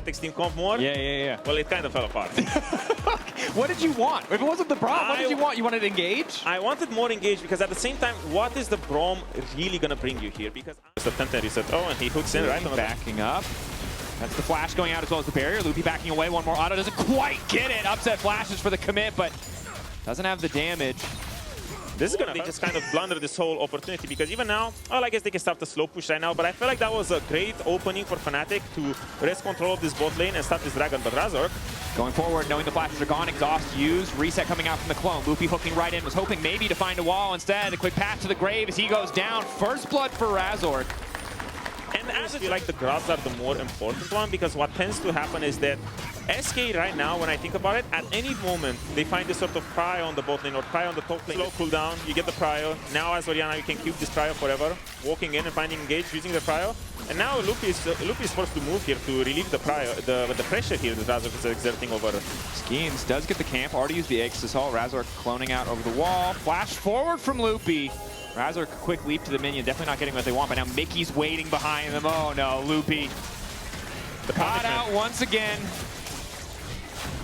Fnatic's team comp more. Yeah. Well, it kind of fell apart. What did you want? If it wasn't the Braum, what did you want? You wanted engage? I wanted more engage because at the same time, what is the Braum really going to bring you here? Because the Pantheon reset. Oh, and he hooks in right on the backing up. That's the flash going out as well as the barrier. Loopy backing away. One more auto. Doesn't quite get it. Upset flashes for the commit, but doesn't have the damage. This is going to just kind of blunder this whole opportunity because even now, well, I guess they can start the slow push right now, but I feel like that was a great opening for Fnatic to rest control of this bot lane and stop this dragon. But Razork going forward, knowing the flashes are gone, exhaust used, reset coming out from the clone. Loopy hooking right in, was hoping maybe to find a wall instead. A quick pass to the grave as he goes down. First blood for Razork. And as I feel like the grabs are the more important one because what tends to happen is that SK right now, when I think about it, at any moment they find this sort of prio on the bot lane or prio on the top lane. Slow cooldown, you get the prio. Now as Orianna, you can keep this prio forever, walking in and finding engage using the prio. And now Loopy is forced to move here to relieve the prio, the pressure here that Razork is exerting over. Skeanz does get the camp, already used the Aegis Assault. Razork cloning out over the wall. Flash forward from Loopy. Razork, quick leap to the minion, definitely not getting what they want, but now Mikyx waiting behind them. Oh no, Loopy. Caught out once again.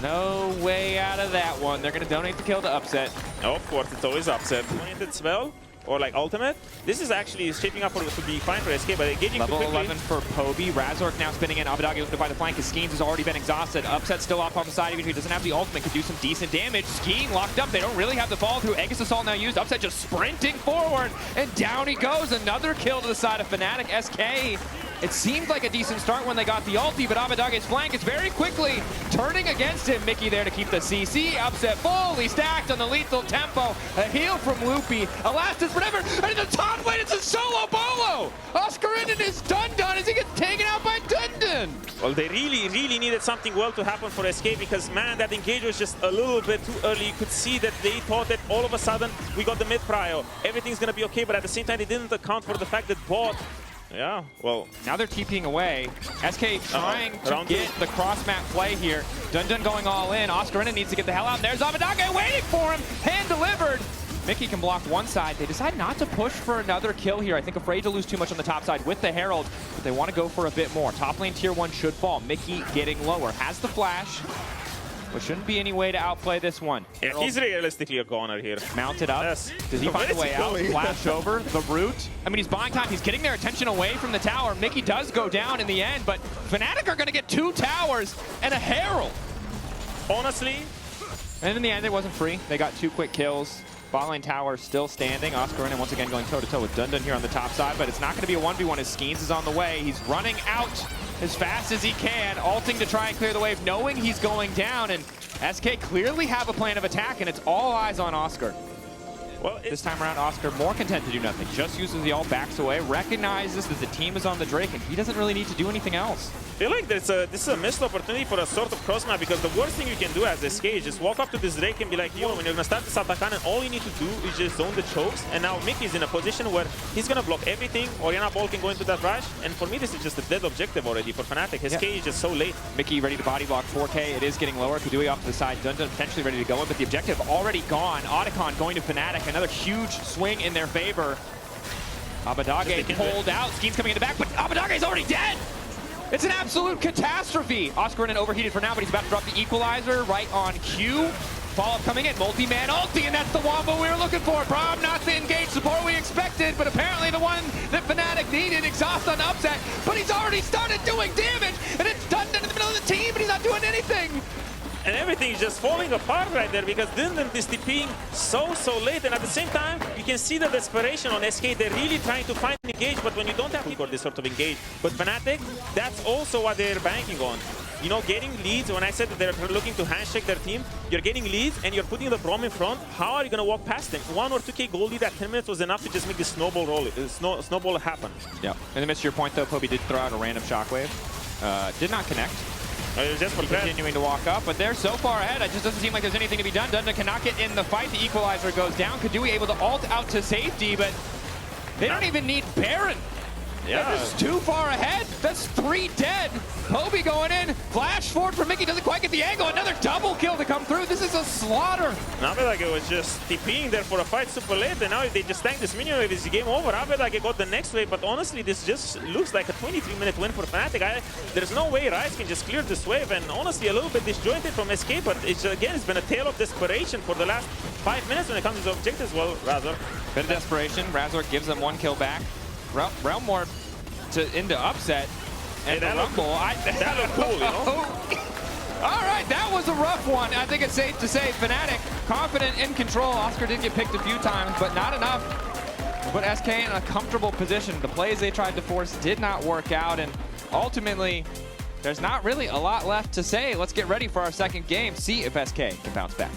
No way out of that one. They're going to donate the kill to Upset. Oh, of course, it's always Upset. Oriented spell or like ultimate. This is actually shaping up to be fine for SK, but engaging level too quickly. 11 for Poby. Razork now spinning in. Abbedagge looking to find the flank because Skeanz has already been exhausted. Upset still off on the side, even if he doesn't have the ultimate, could do some decent damage. Skeen locked up. They don't really have the follow through. Aegis Assault now used. Upset just sprinting forward, and down he goes. Another kill to the side of Fnatic. SK. It seemed like a decent start when they got the ulti, but Abbedagge's flank is very quickly turning against him. Mikyx there to keep the CC. Upset fully stacked on the lethal tempo. A heal from Loopy. A last is whatever. And in the top lane, it's a solo bolo. Oscarinin is done as he gets taken out by DnDn. Well, they really needed something well to happen for SK because, man, that engage was just a little bit too early. You could see that they thought that all of a sudden we got the mid prio. Everything's going to be okay, but at the same time, they didn't account for the fact that bot. Yeah, well. Now they're TPing away. SK trying to get the cross-map play here. DnDn going all in. Oscarinin needs to get the hell out. There's Abbedagge waiting for him. Hand delivered. Mikyx can block one side. They decide not to push for another kill here. I think afraid to lose too much on the top side with the Herald, but they want to go for a bit more. Top lane tier 1 should fall. Mikyx getting lower. Has the flash, but shouldn't be any way to outplay this one. Yeah, he's realistically a goner here. Mounted up. Yes. Does he find a way out? Flash over the root. I mean, he's buying time. He's getting their attention away from the tower. Mikyx does go down in the end, but Fnatic are going to get 2 towers and a Herald. Honestly. And in the end, it wasn't free. They got 2 quick kills. Bot lane tower still standing. Oscarinin once again going toe-to-toe with DnDn here on the top side, but it's not going to be a 1v1 as Skeanz is on the way. He's running out as fast as he can, ulting to try and clear the wave, knowing he's going down, and SK clearly have a plan of attack, and it's all eyes on Oscar. Well, this time around, Oscar more content to do nothing. Just uses the ult, backs away, recognizes that the team is on the Drake, and he doesn't really need to do anything else. I feel like this is a missed opportunity for a sort of cross map because the worst thing you can do as SK is just walk up to this Drake and be like, yo, when you're going to start this attack cannon, all you need to do is just zone the chokes. And now Mikyx is in a position where he's going to block everything. Orianna ball can go into that rush. And for me, this is just a dead objective already for Fnatic. SK is just so late. Mikyx ready to body block 4K. It is getting lower. Keduii off to the side. DnDn potentially ready to go in, but the objective already gone. Otacon going to Fnatic. Another huge swing in their favor. Abbedagge pulled out. Skeanz coming in the back, but Abbedagge's already dead. It's an absolute catastrophe. Oscarinin overheated for now, but he's about to drop the equalizer right on cue. Follow-up coming in, multi-man ulti, and that's the wombo we were looking for. Braum not the engaged support we expected, but apparently the one that Fnatic needed. Exhaust on Upset, but he's already started doing damage, and it's DnDn in the middle of the team, but he's not doing anything. And everything is just falling apart right there because DnDn is TPing so late, and at the same time, you can see the desperation on SK. They're really trying to find engage, but when you don't have people this sort of engage. But Fnatic, that's also what they're banking on. You know, getting leads. When I said that they're looking to handshake their team, you're getting leads and you're putting the Braum in front. How are you going to walk past them? 1 or 2k gold lead at 10 minutes was enough to just make this snowball happen. Yeah. And to miss your point, though, Poby did throw out a random shockwave. Did not connect. Just continuing to walk up, but they're so far ahead, it just doesn't seem like there's anything to be done. DnDn cannot get in the fight. The equalizer goes down. Keduii able to ult out to safety, but they don't even need Baron. Yeah. This is too far ahead. That's 3 dead. Poby going in. Flash forward for Mikyx. Doesn't quite get the angle. Another double kill to come through. This is a slaughter. Abbedagge was just TPing there for a fight super late, and now if they just tank this minion wave, it's game over. Abbedagge got the next wave, but honestly, this just looks like a 23-minute win for Fnatic. There's no way Ryze can just clear this wave, and honestly, a little bit disjointed from SK, but it's been a tale of desperation for the last 5 minutes when it comes to the objectives. Well, Razork. Bit of desperation. Razork gives them 1 kill back. Realm Warp into upset. And the Rumble. That looked cool, you know? All right, that was a rough one. I think it's safe to say Fnatic confident in control. Oscar did get picked a few times, but not enough. Put SK in a comfortable position. The plays they tried to force did not work out, and ultimately, there's not really a lot left to say. Let's get ready for our second game, see if SK can bounce back.